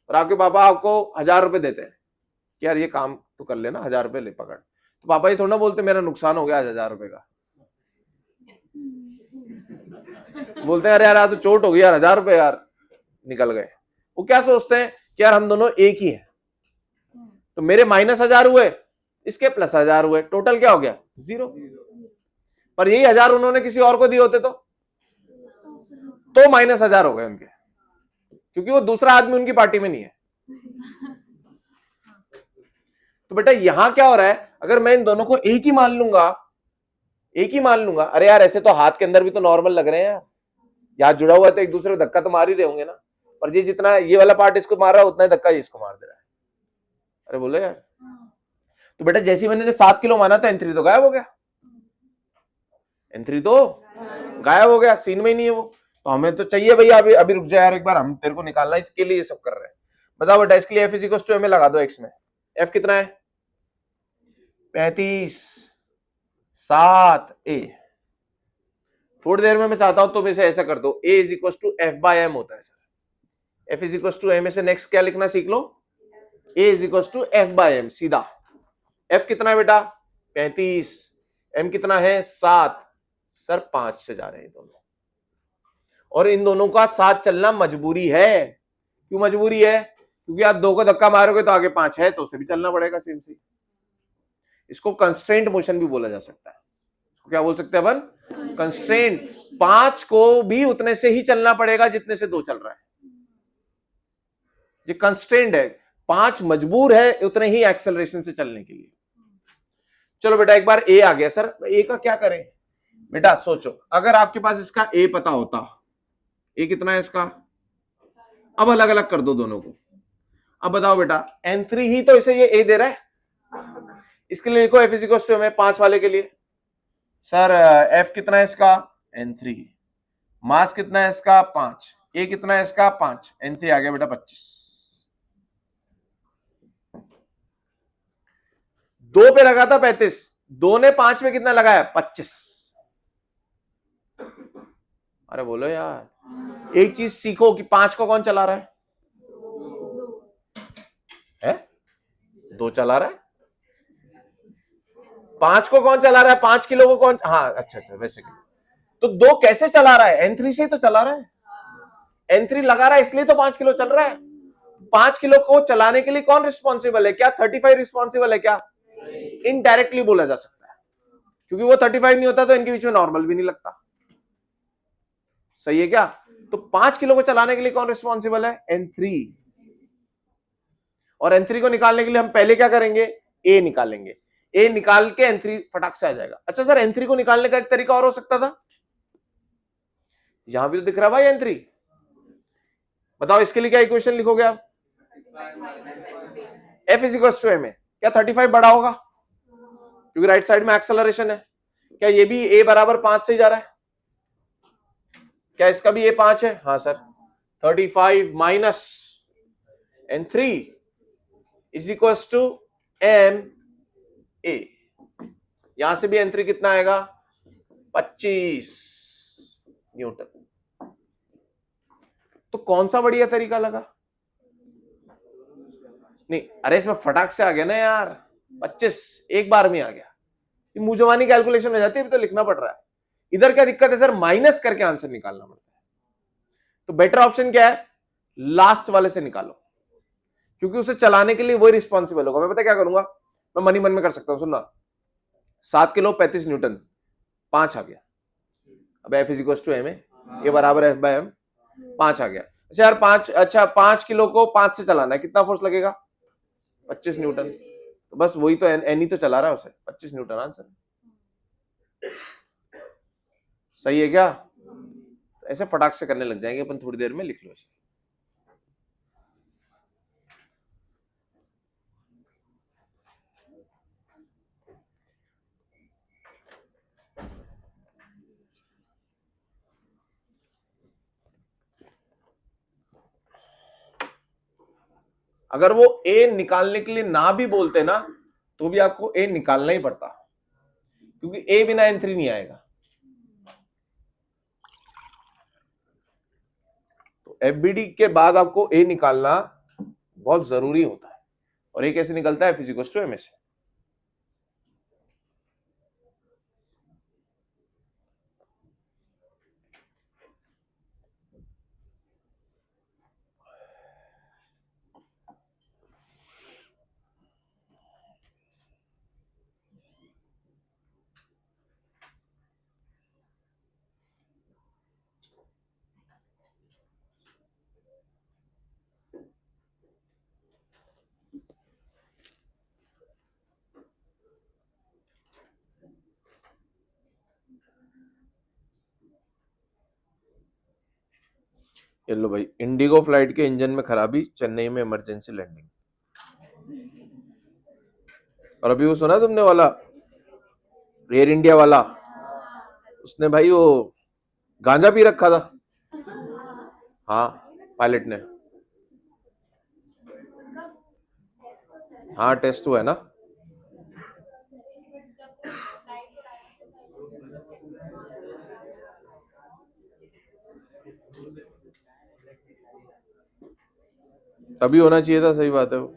और आपके पापा आपको 1000 रुपए देते हैं कि यार ये काम तो कर लेना, 1000 रुपए ले पकड़। तो पापा ये थोड़ा ना बोलते मेरा नुकसान हो गया आज 1000 रुपए का। बोलते हैं अरे यार तो चोट हो गई यार, 1000 रुपए यार निकल गए। वो क्या सोचते हैं कि यार हम दोनों एक ही हैं, तो मेरे -1000 हुए, इसके +1000 हुए, टोटल क्या हो गया? 0। पर यही 1000 उन्होंने किसी और को दिए होते तो -1000 हो गए उनके, क्योंकि वो दूसरा आदमी उनकी पार्टी में नहीं है। तो बेटा यहां क्या हो रहा है, अगर मैं इन दोनों को एक ही मान लूंगा, अरे यार ऐसे तो हाथ के अंदर भी तो नॉर्मल लग रहे हैं यार, हाथ जुड़ा हुआ है तो एक दूसरे को धक्का तो मार ही रहे होंगे ना। पर ये जितना ये वाला पार्ट इसको मार रहा है, उतना ही धक्का ये इसको मार दे रहा है। अरे बोलो यार। तो बेटा जैसे मैंने 7 किलो माना था, N3 तो गायब हो गया। N3 तो गायब हो गया, सीन में ही नहीं है वो। तो हमें तो चाहिए भैया, अभी रुक जा यार एक बार, हम तेरे को निकालना है, इसके लिए ये सब कर रहे हैं। बताओ बेटा, इसके लिए F = m लगा दो x में। F कितना है? 35 7 a। थोड़ी देर में मैं चाहता हूं तुम इसे ऐसा कर दो, a is equal to F by M होता है sir, f is equal to M, से नेक्स्ट क्या लिखना सीख लो, a is equal to F by M, सीधा। f कितना है बेटा 35, m कितना है 7, सर 5 से जा रहे हैं दोनों, और इन दोनों का साथ चलना मजबूरी है। क्यों मजबूरी है? क्योंकि आप 2 को धक्का मारोगे तो आगे 5 है, तो उसे भी चलना पड़ेगा सेम सी। इसको कंस्ट्रेंट मोशन भी बोला जा सकता है। इसको क्या बोल सकते हैं अपन? कंस्ट्रेंट। 5 को भी उतने से ही चलना पड़ेगा जितने से 2 चल रहा है, ये कंस्ट्रेंट है। 5 मजबूर है उतने ही एक्सेलरेशन से चलने के लिए। चलो बेटा एक बार ए आ गया सर, ए का क्या करें? बेटा सोचो, अगर आपके पास इसका ए पता होता, ए कितना है इसका, अब अलग अलग कर दो दोनों को। अब बताओ बेटा n3 ही तो इसे ये ए दे रहा है, इसके लिए लिखो f इज इक्वल टू में 5 वाले के लिए। सर f कितना है इसका n3, मास कितना है इसका 5, a कितना है इसका 5, n3 आ गया बेटा 25। 2 पे लगा था 35, 2 ने 5 में कितना लगाया 25। अरे बोलो यार, एक चीज सीखो कि 5 को कौन चला रहा है? 2 चला रहा है। 5 को कौन चला रहा है? 5 किलो को कौन, हाँ अच्छा अच्छा वैसे तो 2 कैसे चला रहा है? n3 से ही तो चला रहा है, n3 लगा रहा है इसलिए तो 5 किलो चल रहा है। 5 किलो को चलाने के लिए कौन रिस्पॉन्सिबल है? क्या 35 रिस्पॉन्सिबल है क्या? इनडायरेक्टली बोला जा सकता है, क्योंकि वो 35 नहीं होता तो इनके बीच में नॉर्मल भी नहीं लगता। सही है क्या? तो 5 किलो को चलाने के लिए कौन रिस्पॉन्सिबल है? n3। और n3 को निकालने के लिए हम पहले क्या करेंगे? a निकालेंगे, a निकाल के n3 फटाक से आ जाएगा। अच्छा सर n3 को निकालने का एक तरीका और हो सकता था, यहां भी तो दिख रहा है भाई n3। बताओ इसके लिए क्या इक्वेशन लिखोगे आप? f is equal to m है, क्या 35 बड़ा होगा क्योंकि राइट साइड में एक्सेलरेशन है? क्या ये भी a बराबर 5 से ही जा रहा है? क्या इसका भी a 5 है? हाँ सर, 35 minus n3 is equal to m a, यहां से भी n3 कितना आएगा 25 न्यूटन। तो कौन सा बढ़िया तरीका लगा? नहीं अरे इसमें फटाक से आ गया ना यार, 25 एक बार में आ गया। ये मुंह कैलकुलेशन हो जाती है, अभी तो लिखना पड़ रहा है। इधर क्या दिक्कत है सर? माइनस करके आंसर निकालना पड़ता है। तो बेटर ऑप्शन क्या है? लास्ट वाले से निकालो, क्योंकि उसे चलाने के लिए वही रिस्पॉन्सिबल होगा। मैं पता क्या करूंगा, मैं मनी मन में कर सकता हूं, सुनना 7 किलो 35 न्यूटन 5 आ गया। अब F is equal to M है, ये बराबर एफ बाय एम, 5 आ गया। अच्छा यार 5, अच्छा 5 किलो को 5 से चलाना है, कितना फोर्स लगेगा 25 न्यूटन। तो बस वही तो एन ही तो चला रहा है उसे, 25 न्यूटन आंसर। सही है क्या? ऐसे फटाक से करने लग जाएंगे अपन, थोड़ी देर में लिख लो इसे। अगर वो ए निकालने के लिए ना भी बोलते ना, तो भी आपको ए निकालना ही पड़ता, क्योंकि ए बिना n3 नहीं आएगा। तो एफबीडी के बाद आपको ए निकालना बहुत जरूरी होता है। और ए कैसे निकलता है? F is equal to M A से। ये लो भाई, इंडिगो फ्लाइट के इंजन में खराबी, चेन्नई में इमरजेंसी लैंडिंग। और अभी वो सुना तुमने वाला एयर इंडिया वाला, उसने भाई वो गांजा पी रखा था। हाँ पायलट ने, हाँ टेस्ट हुआ है ना। तभी होना चाहिए था, सही बात है वो।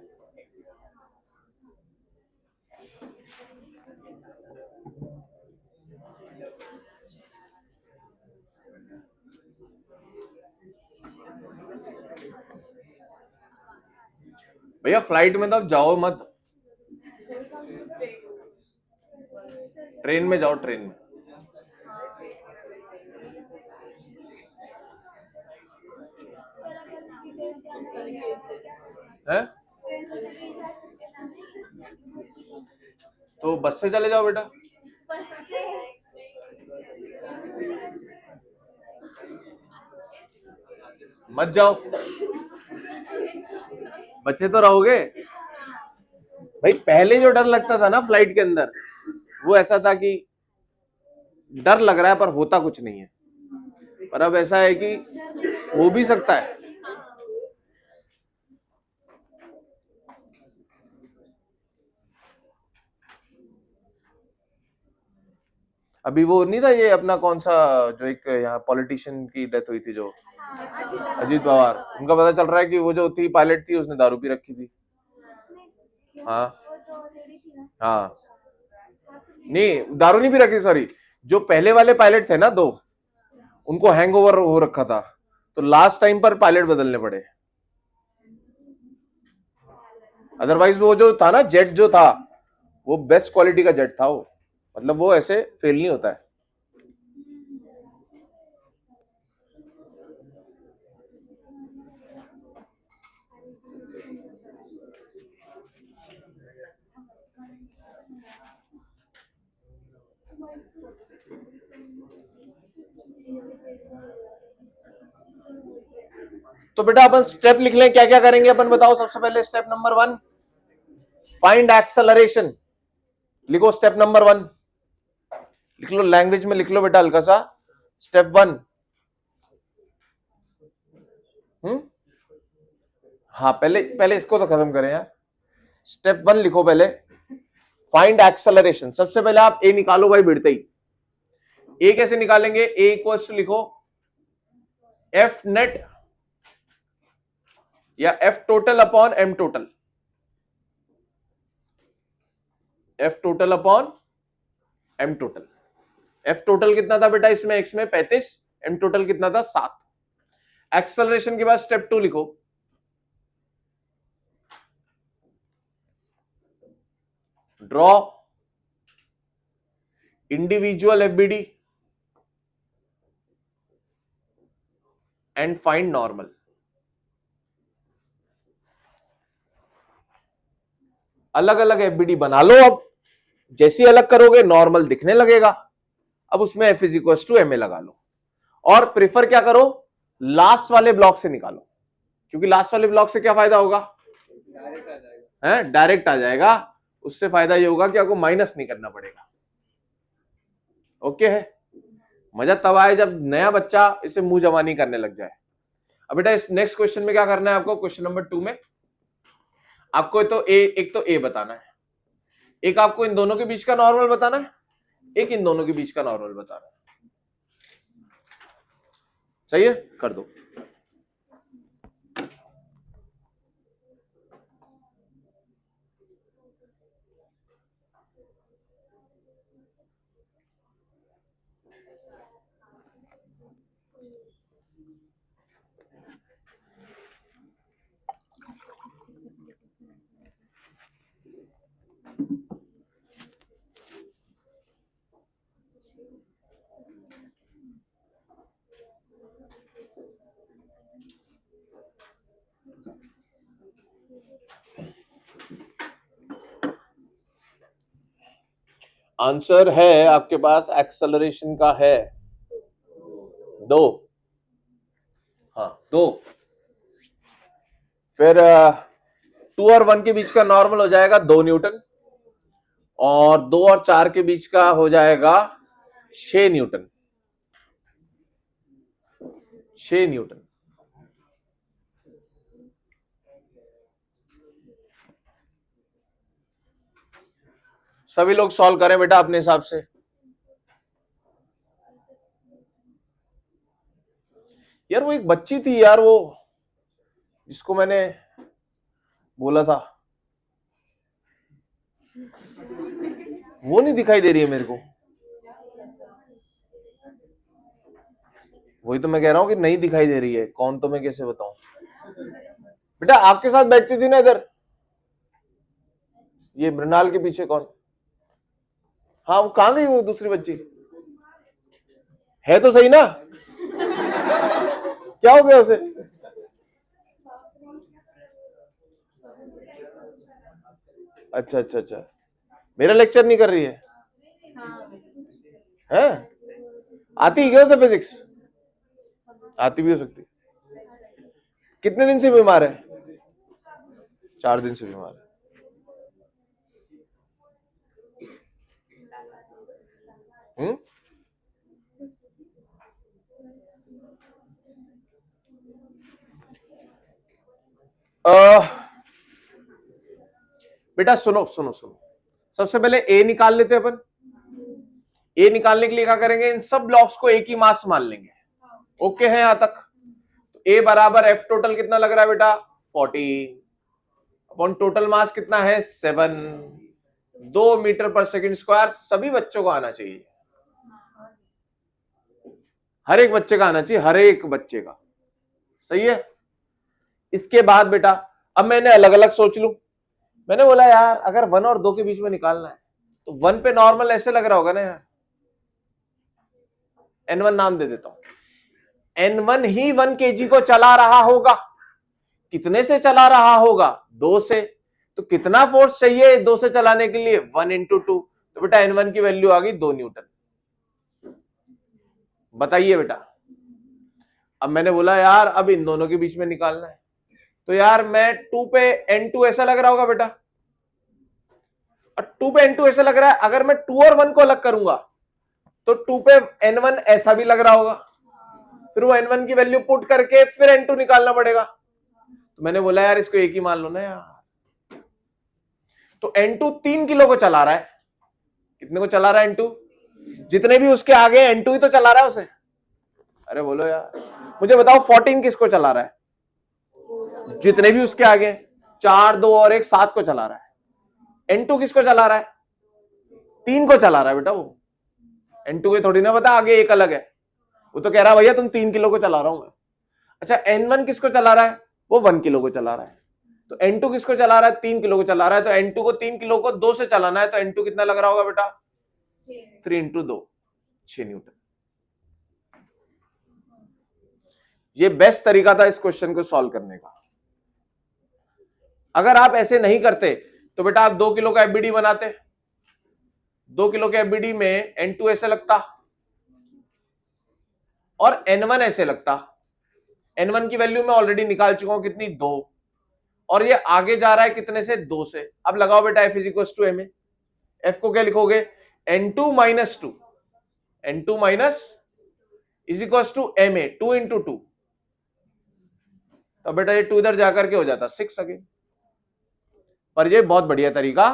भैया फ्लाइट में तो आप जाओ मत, ट्रेन में जाओ, ट्रेन में। है तो बस से चले जाओ बेटा। मत जाओ, बच्चे तो रहोगे भाई। पहले जो डर लगता था ना फ्लाइट के अंदर, वो ऐसा था कि डर लग रहा है पर होता कुछ नहीं है। पर अब ऐसा है कि हो भी सकता है। अभी वो नहीं था ये अपना कौन सा, जो एक यहाँ पॉलिटिशियन की डेथ हुई थी, जो अजीत पवार, उनका पता चल रहा है कि वो जो थी पायलट थी, उसने दारू पी रखी थी। हाँ हाँ, नहीं दारू नहीं पी रखी, सॉरी। जो पहले वाले पायलट थे ना दो, उनको हैंगओवर हो रखा था, तो लास्ट टाइम पर पायलट बदलने पड़े। अदरवाइज वो जो था ना जेट जो था, वो बेस्ट क्वालिटी का जेट था वो, मतलब वो ऐसे फेल नहीं होता है। तो बेटा अपन स्टेप लिख लें, क्या क्या करेंगे अपन बताओ। सबसे पहले स्टेप नंबर 1, फाइंड एक्सेलरेशन। लिखो स्टेप नंबर 1, लिख लो लैंग्वेज में, लिख लो बेटा हल्का सा। स्टेप 1, हाँ पहले पहले इसको तो खत्म करें यार। स्टेप 1 लिखो पहले, फाइंड एक्सेलरेशन। सबसे पहले आप ए निकालो भाई भिड़ते ही। ए कैसे निकालेंगे, ए इक्वल्स टू लिखो एफ नेट या F total upon M total. F total upon M total. F total कितना था बेटा इसमें, एक्स में 35, एम टोटल कितना था 7। एक्सेलरेशन के बाद स्टेप 2 लिखो, draw individual FBD and find normal. अलग अलग एफबीडी बना लो। अब जैसी अलग करोगे नॉर्मल दिखने लगेगा। अब उसमें F is equal to M A लगा लो, और प्रिफर क्या करो, लास्ट वाले ब्लॉक से निकालो, क्योंकि लास्ट वाले ब्लॉक से क्या फायदा होगा, डायरेक्ट आ जाएगा। उससे फायदा ये होगा कि आपको माइनस नहीं करना पड़ेगा। ओके है, मजा तब आए जब नया बच्चा इसे मुंह जवानी करने लग जाए। अब बेटा इस नेक्स्ट क्वेश्चन में क्या करना है आपको, क्वेश्चन नंबर 2 में आपको तो एक तो ए बताना है, एक आपको इन दोनों के बीच का नॉर्मल बताना है, एक इन दोनों के बीच का नॉर्मल बताना है। सही है, कर दो। आंसर है आपके पास एक्सेलरेशन का है 2, हाँ 2। फिर 2 और 1 के बीच का नॉर्मल हो जाएगा 2 न्यूटन, और 2 और 4 के बीच का हो जाएगा 6 न्यूटन। 6 न्यूटन। सभी लोग सॉल्व करें बेटा अपने हिसाब से। यार वो एक बच्ची थी यार, वो जिसको मैंने बोला था, वो नहीं दिखाई दे रही है मेरे को। वही तो मैं कह रहा हूं कि नहीं दिखाई दे रही है। कौन, तो मैं कैसे बताऊं? बेटा आपके साथ बैठती थी ना इधर, ये मृणाल के पीछे कौन? हाँ, वो कहां गई वो दूसरी बच्ची? है तो सही ना? क्या हो गया उसे? अच्छा अच्छा अच्छा, मेरा लेक्चर नहीं कर रही है? हैं? आती है क्या उसे फिजिक्स? आती भी हो सकती। कितने दिन से बीमार है? 4 दिन से बीमार है। हम्म? बेटा सुनो सुनो सुनो, सबसे पहले ए निकाल लेते हैं अपन। ए निकालने के लिए क्या करेंगे, इन सब ब्लॉक्स को एक ही मास मान लेंगे। ओके है यहां तक? ए बराबर एफ टोटल कितना लग रहा है बेटा? 14 अपॉन टोटल मास कितना है? 7। 2 मीटर/सेकंड स्क्वायर। सभी बच्चों को आना चाहिए, हर एक बच्चे का आना चाहिए, हर एक बच्चे का। सही है। इसके बाद बेटा अब मैंने अलग अलग सोच लूं। मैंने बोला यार अगर 1 और 2 के बीच में निकालना है तो 1 पे नॉर्मल ऐसे लग रहा होगा ना यार, N1 नाम दे देता हूं। N1 ही 1 kg को चला रहा होगा। कितने से चला रहा होगा? 2 से। तो कितना फोर्स चाहिए 2 से चलाने के लिए? 1 × 2। तो बेटा N1 की वैल्यू आ गई 2 न्यूटन। बताइए बेटा। अब मैंने बोला यार अब इन दोनों के बीच में निकालना है, तो यार मैं 2 पे N2 ऐसा लग रहा होगा बेटा, और 2 पे N2 ऐसा लग रहा है। अगर मैं 2 और 1 को अलग करूंगा तो 2 पे N1 ऐसा भी लग रहा होगा। फिर वो N1 की वैल्यू पुट करके फिर N2 निकालना पड़ेगा। तो मैंने बोला यार इसको एक ही मान लो ना यार। तो N2 3 किलो को चला रहा है। कितने को चला रहा है N2? जितने भी उसके आगे N2 ही तो चला रहा है उसे। अरे बोलो यार, मुझे बताओ 14 किसको चला रहा है? जितने भी उसके आगे, 4, 2 और 1, 7 को चला रहा है। N2 किसको चला रहा है? 3 को चला रहा है बेटा वो। N2 के थोड़ी ना पता आगे एक अलग है। वो तो कह रहा है भैया तुम 3 किलो को चला रहा हूं मैं। अच्छा N1 किसको चला रहा है? वो 1 किलो को चला रहा है। तो N2 किसको चला रहा है? 3 किलो को चला रहा है। तो N2 को 3 किलो को 2 से चलाना है, तो N2 कितना लग रहा होगा बेटा? 3 × 2, 6 न्यूटन। ये बेस्ट तरीका था इस क्वेश्चन को सॉल्व करने का। अगर आप ऐसे नहीं करते तो बेटा आप 2 किलो का एफबीडी बनाते। 2 किलो के एफबीडी में N2 ऐसे लगता और N1 ऐसे लगता। N1 की वैल्यू मैं ऑलरेडी निकाल चुका हूं, कितनी? 2। और ये आगे जा रहा है कितने से? 2 से। अब लगाओ बेटा F = ma। F को क्या लिखोगे? N2 - 2। N2 - ma, 2 × 2। तो बेटा ये 2 इधर जाकर के हो जाता 6 अगेन। पर ये बहुत बढ़िया तरीका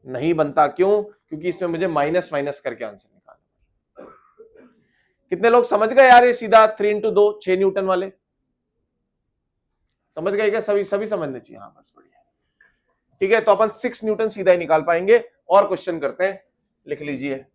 नहीं बनता। क्यों? क्योंकि इसमें मुझे माइनस माइनस करके आंसर निकालना। कितने लोग समझ गए यार ये सीधा 3 × 2, 6 न्यूटन वाले? समझ गए क्या? सभी सभी समझने चाहिए। हाँ बस बढ़िया। ठीक है, तो अपन 6 न्यूटन सीधा ही निकाल पाएंगे। और क्वेश्चन करते हैं, लिख लीजिए।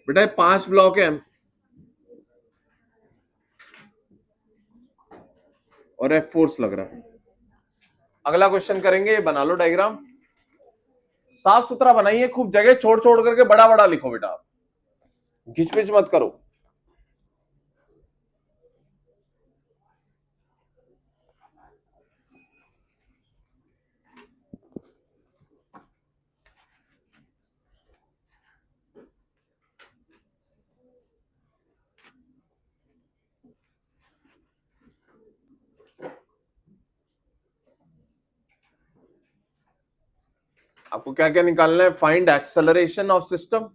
बेटा 5 ब्लॉक है और F फोर्स लग रहा है। अगला क्वेश्चन करेंगे, बना लो डायग्राम। साफ सुथरा बनाइए, खूब जगह छोड़ छोड़ करके बड़ा बड़ा लिखो बेटा, घिचपिच मत करो। आपको क्या क्या निकालना है? Find acceleration of system,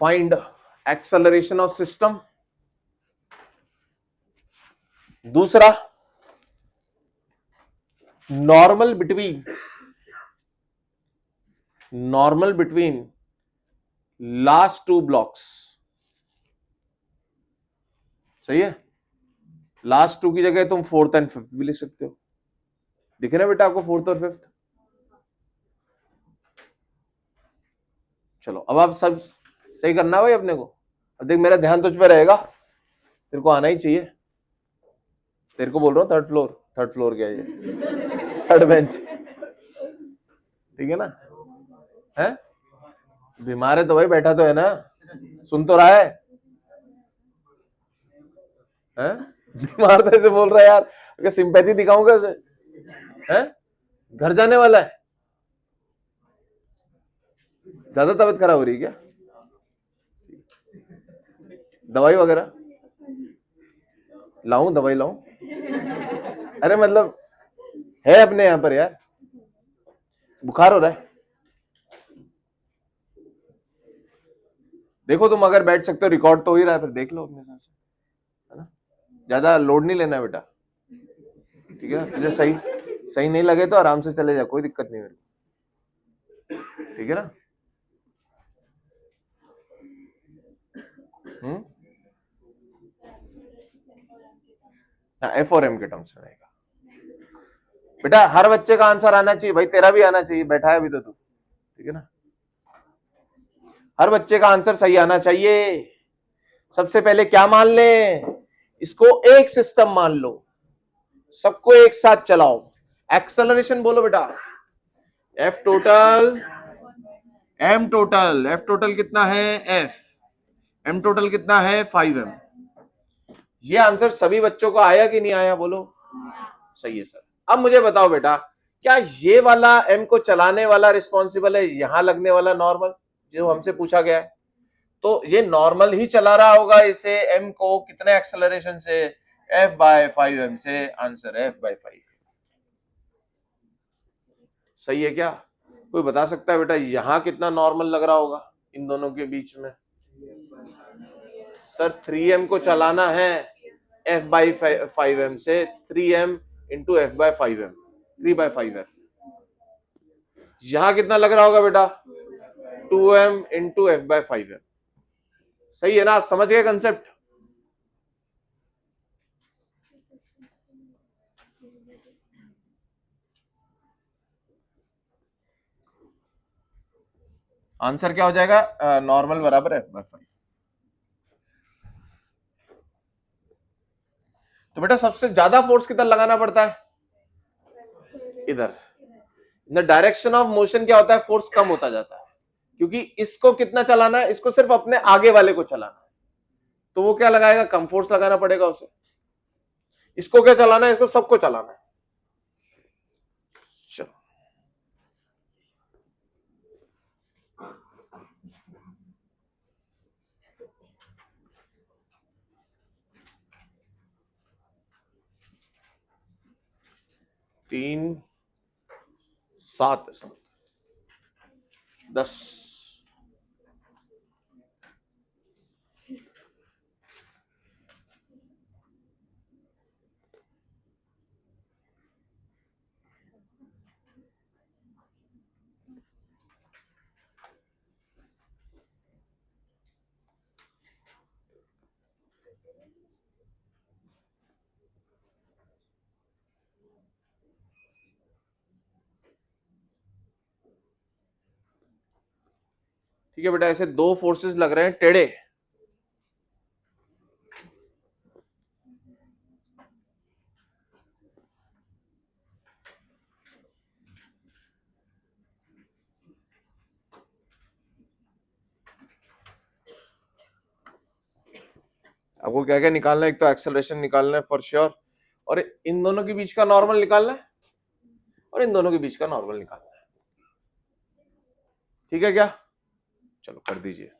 find acceleration of system. दूसरा, normal between last two blocks. सही है, लास्ट टू की जगह तुम फोर्थ एंड फिफ्थ भी ले सकते हो। दिखे ना बेटा आपको फोर्थ और फिफ्थ? चलो अब आप सब सही करना है भाई अपने को। अब देख मेरा ध्यान तुझ पे रहेगा, तेरे को आना ही चाहिए। तेरे को बोल रहा हूँ, थर्ड फ्लोर क्या है ये? थर्ड बेंच, ठीक है ना? है बीमार है तो भाई बैठा तो है ना, सुन तो रहा है? हैं? बीमार तो ऐसे बोल रहा है यार, क्या सिंपैथी दिखाऊंगा उसे? हैं? घर जाने वाला है? ज्यादा तबीयत खराब हो रही है क्या? दवाई वगैरह लाऊं? दवाई लाऊं? अरे मतलब है अपने यहाँ पर यार, बुखार हो रहा है। देखो तुम अगर बैठ सकते हो, रिकॉर्ड तो हो ही रहा है, फिर देख लो अपने हिसाब से, है ना? ज्यादा लोड नहीं लेना बेटा, ठीक है ना? तुझे सही सही नहीं लगे तो आराम से चले जा, कोई दिक्कत नहीं मेरे को, ठीक है ना? एफ और एम के टर्म्स में रहेगा बेटा। हर बच्चे का आंसर आना चाहिए भाई, तेरा भी आना चाहिए, बैठा है अभी तो तू, ठीक है ना? हर बच्चे का आंसर सही आना चाहिए। सबसे पहले क्या मान ले, इसको एक सिस्टम मान लो, सबको एक साथ चलाओ। एक्सेलरेशन बोलो बेटा, एफ टोटल, एफ टोटल कितना है? एफ, एम टोटल कितना है? 5m। ये आंसर सभी बच्चों को आया कि नहीं आया बोलो? सही है सर। अब मुझे बताओ बेटा, क्या ये वाला एम को चलाने वाला रिस्पॉन्सिबल है यहां लगने वाला नॉर्मल, जो हमसे पूछा गया है? तो ये नॉर्मल ही चला रहा होगा इसे एम को कितने एक्सेलरेशन से? f/5m से। Answer f/5। सही है क्या? कोई बता सकता है बेटा यहां कितना नॉर्मल लग रहा होगा इन दोनों के बीच में? सर 3m को चलाना है f/5m से, 3m इंटू f/5m, 3/5f। यहां कितना लग रहा होगा बेटा? 2m into f/5m। सही है ना? आप समझ गए कंसेप्ट? आंसर क्या हो जाएगा? नॉर्मल बराबर f/5। तो बेटा सबसे ज्यादा फोर्स किधर लगाना पड़ता है? इधर। द डायरेक्शन ऑफ मोशन क्या होता है? फोर्स कम होता जाता है, क्योंकि इसको कितना चलाना है? इसको सिर्फ अपने आगे वाले को चलाना है, तो वो क्या लगाएगा? कम फोर्स लगाना पड़ेगा उसे। इसको क्या चलाना है? इसको सबको चलाना है। चलो तीन 7 10। ठीक है बेटा, ऐसे दो फोर्सेस लग रहे हैं टेढ़े। आपको क्या क्या निकालना है? एक तो एक्सेलरेशन निकालना है फॉर श्योर, और इन दोनों के बीच का नॉर्मल निकालना है, और इन दोनों के बीच का नॉर्मल निकालना है। ठीक है क्या? चलो कर दीजिए।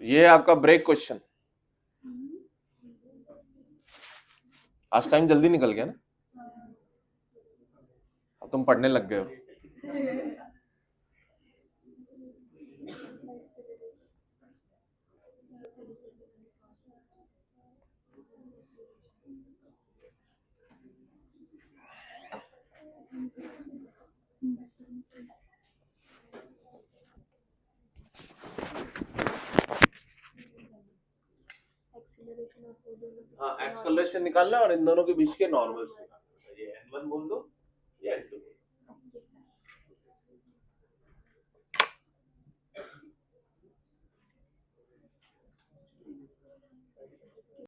ये है आपका ब्रेक क्वेश्चन। आज टाइम जल्दी निकल गया ना, अब तुम पढ़ने लग गए हो। हाँ, एक्सेलरेशन निकालना और इन दोनों के बीच के नॉर्मल्स निकालना। ये n1 बोल दो, ये n2 बोल दो।